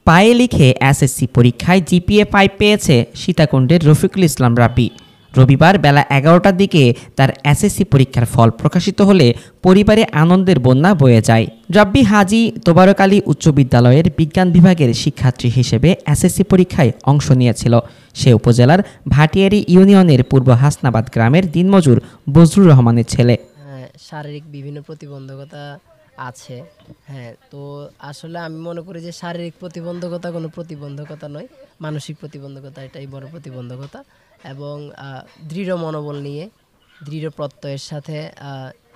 পায়ে লিখে এসএসসি পরীক্ষায় জিপিএ 5 পেয়েছে সীতাকুণ্ডের রফিকুল ইসলাম রাব্বি। রবিবার বেলা 11টার দিকে তার এসএসসি পরীক্ষার ফল প্রকাশিত হলে পরিবারে আনন্দের বন্যা বয়ে যায়। রাব্বি হাজী তোবারক আলী উচ্চ বিদ্যালয়ের বিজ্ঞান বিভাগের শিক্ষার্থী হিসেবে এসএসসি পরীক্ষায় অংশ নিয়েছিল। সে উপজেলার ভাটিয়ারি ইউনিয়নের পূর্ব হাসনাবাদ গ্রামের দিনমজুর বজলুর রহমানের ছেলে। শারীরিক বিভিন্ন প্রতিবন্ধকতা আছে। তো আসলে আমি মনে করি যে শারীরিক প্রতিবন্ধকতা কোনো প্রতিবন্ধকতা নয়, মানসিক প্রতিবন্ধকতা এটাই বড় প্রতিবন্ধকতা। এবং দৃঢ় মনোবল নিয়ে দৃঢ় প্রত্যয়ের সাথে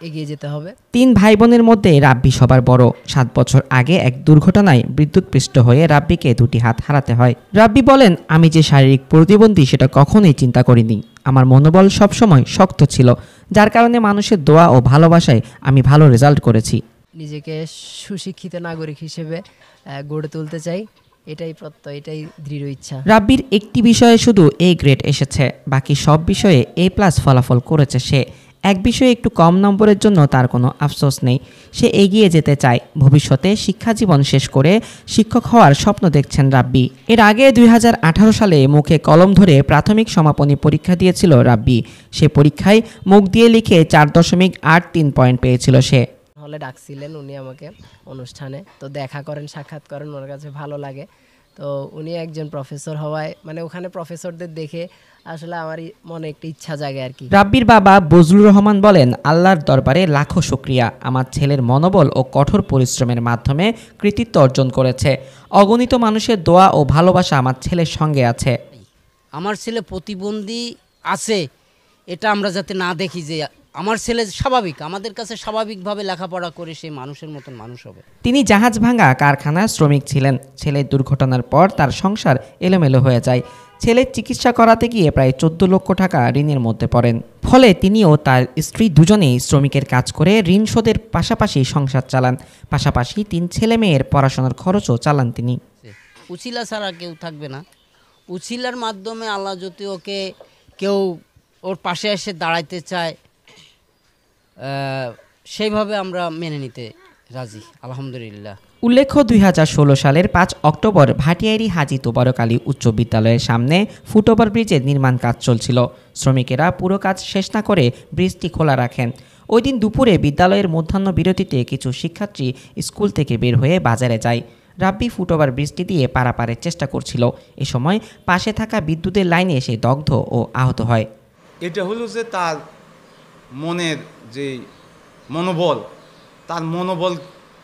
এগিয়ে যেতে হবে। 3 ভাই বোনের মধ্যে রাব্বি সবার বড়। 7 বছর আগে এক দুর্ঘটনায় বিদ্যুৎপৃষ্ট হয়ে রাব্বিকে 2টি হাত হারাতে হয়। রাব্বি বলেন, আমি যে শারীরিক প্রতিবন্ধী সেটা কখনোই চিন্তা করিনি। আমার মনোবল সবসময় শক্ত ছিল, যার কারণে মানুষের দোয়া ও ভালোবাসায় আমি ভালো রেজাল্ট করেছি। নিজেকে সুশিক্ষিত নাগরিক হিসেবে গড়ে তুলতে চাই, এটাই প্রত্যয়, এটাই দৃঢ় ইচ্ছা। রাব্বির একটি বিষয়ে শুধু এ গ্রেড এসেছে, বাকি সব বিষয়ে A+ ফলাফল করেছে সে। এক বিষয়ে একটু কম নম্বরের জন্য তার কোনো আফসোস নেই। সে এগিয়ে যেতে চায়। ভবিষ্যতে শিক্ষাজীবন শেষ করে শিক্ষক হওয়ার স্বপ্ন দেখছেন রাব্বি। এর আগে 2018 সালে মুখে কলম ধরে প্রাথমিক সমাপনী পরীক্ষা দিয়েছিল রাব্বি। সে পরীক্ষায় মুখ দিয়ে লিখে 4.83 পয়েন্ট পেয়েছিল সে। হলে ডাকছিলেন উনি আমাকে অনুষ্ঠানে, তো দেখা করেন, সাক্ষাৎ করেন, ওনার কাছে ভালো লাগে। তো উনি একজন প্রফেসর হওয়ায় ওখানে প্রফেসরদের দেখে আসলে আমার মনে একটা ইচ্ছা জাগে আর কি। রাব্বির বাবা বজলুর রহমান বলেন, আল্লাহর দরবারে লাখো শুকরিয়া, আমার ছেলের মনোবল ও কঠোর পরিশ্রমের মাধ্যমে কৃতিত্ব অর্জন করেছে। অগণিত মানুষের দোয়া ও ভালোবাসা আমার ছেলের সঙ্গে আছে। আমার ছেলে প্রতিবন্ধী আছে এটা আমরা যাতে না দেখি যে আমার ছেলে স্বাভাবিক, আমাদের কাছে স্বাভাবিকভাবে লেখাপড়া করে সে মানুষের মতন মানুষ হবে। তিনি জাহাজ ভাঙা কারখানার শ্রমিক ছিলেন। ছেলের দুর্ঘটনার পর তার সংসার এলোমেলো হয়ে যায়। ছেলের চিকিৎসা করাতে গিয়ে প্রায় 14 লক্ষ টাকা ঋণের মধ্যে পড়েন। ফলে তিনি ও তার স্ত্রী দুজনেই শ্রমিকের কাজ করে ঋণ শোধের পাশাপাশি সংসার চালান। পাশাপাশি 3 ছেলে মেয়ের পড়াশোনার খরচও চালান তিনি। উছিলা ছাড়া কেউ থাকবে না। উছিলার মাধ্যমে আল্লাহ যদি ওকে কেউ ওর পাশে এসে দাঁড়াইতে চায়, সেইভাবে আমরা মেনে নিতে রাজি, আলহামদুলিল্লাহ। উল্লেখ্য, 2016 সালের 5 অক্টোবর ভাটিয়ারি হাজী তোবারক আলী উচ্চ বিদ্যালয়ের সামনে ফুটওভার ব্রিজের নির্মাণ কাজ চলছিল। শ্রমিকেরা পুরো কাজ শেষ না করে ব্রিজটি খোলা রাখেন। ওই দিন দুপুরে বিদ্যালয়ের মধ্যাহ্ন বিরতিতে কিছু শিক্ষার্থী স্কুল থেকে বের হয়ে বাজারে যায়। রাব্বি ফুটওভার ব্রিজটি দিয়ে পারাপারের চেষ্টা করছিল। এ সময় পাশে থাকা বিদ্যুতের লাইনে এসে দগ্ধ ও আহত হয়। এটা হলো যে তার মনের যে মনোবল, তার মনোবল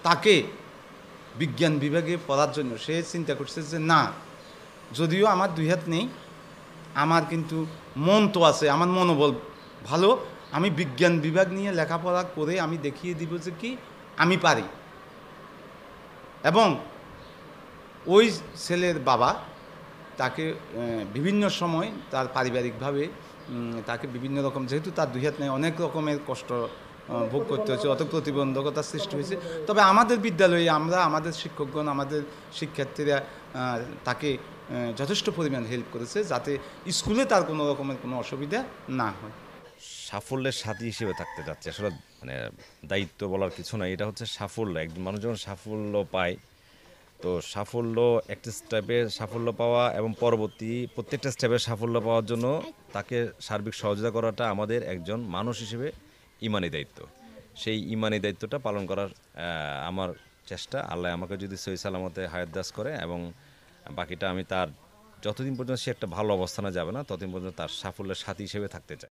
তাকে বিজ্ঞান বিভাগে পড়ার জন্য সে চিন্তা করছে যে না, যদিও আমার 2 হাত নেই, আমার কিন্তু মন তো আছে, আমার মনোবল ভালো, আমি বিজ্ঞান বিভাগ নিয়ে লেখাপড়া করে আমি দেখিয়ে দিব যে কি আমি পারি। এবং ওই ছেলের বাবা তাকে বিভিন্ন সময় তার পারিবারিকভাবে তাকে বিভিন্ন রকম, যেহেতু তার 2 হাত নেই, অনেক রকমের কষ্ট ভোগ করতে হয়েছে, অত প্রতিবন্ধকতার সৃষ্টি হয়েছে। তবে আমাদের বিদ্যালয়ে আমরা, আমাদের শিক্ষকগণ, আমাদের শিক্ষার্থীরা তাকে যথেষ্ট পরিমাণ হেল্প করেছে যাতে স্কুলে তার কোনো রকমের কোনো অসুবিধা না হয়। সাফল্যের সাথী হিসেবে থাকতে যাচ্ছে, আসলে দায়িত্ব বলার কিছু নাই, এটা হচ্ছে সাফল্য। একজন মানুষ যখন সাফল্য পায়, তো সাফল্য একটা স্টেপে সাফল্য পাওয়া এবং পরবর্তী প্রত্যেকটা স্টেপে সাফল্য পাওয়ার জন্য তাকে সার্বিক সহযোগিতা করাটা আমাদের একজন মানুষ হিসেবে ইমানি দায়িত্ব। সেই ইমানি দায়িত্বটা পালন করার আমার চেষ্টা। আল্লাহ আমাকে যদি সহি সালামতে হায়াত দাস করে, এবং বাকিটা আমি তার যতদিন পর্যন্ত সে একটা ভালো অবস্থানে যাবে না ততদিন পর্যন্ত তার সাফল্যের সাথী হিসেবে থাকতে চাই।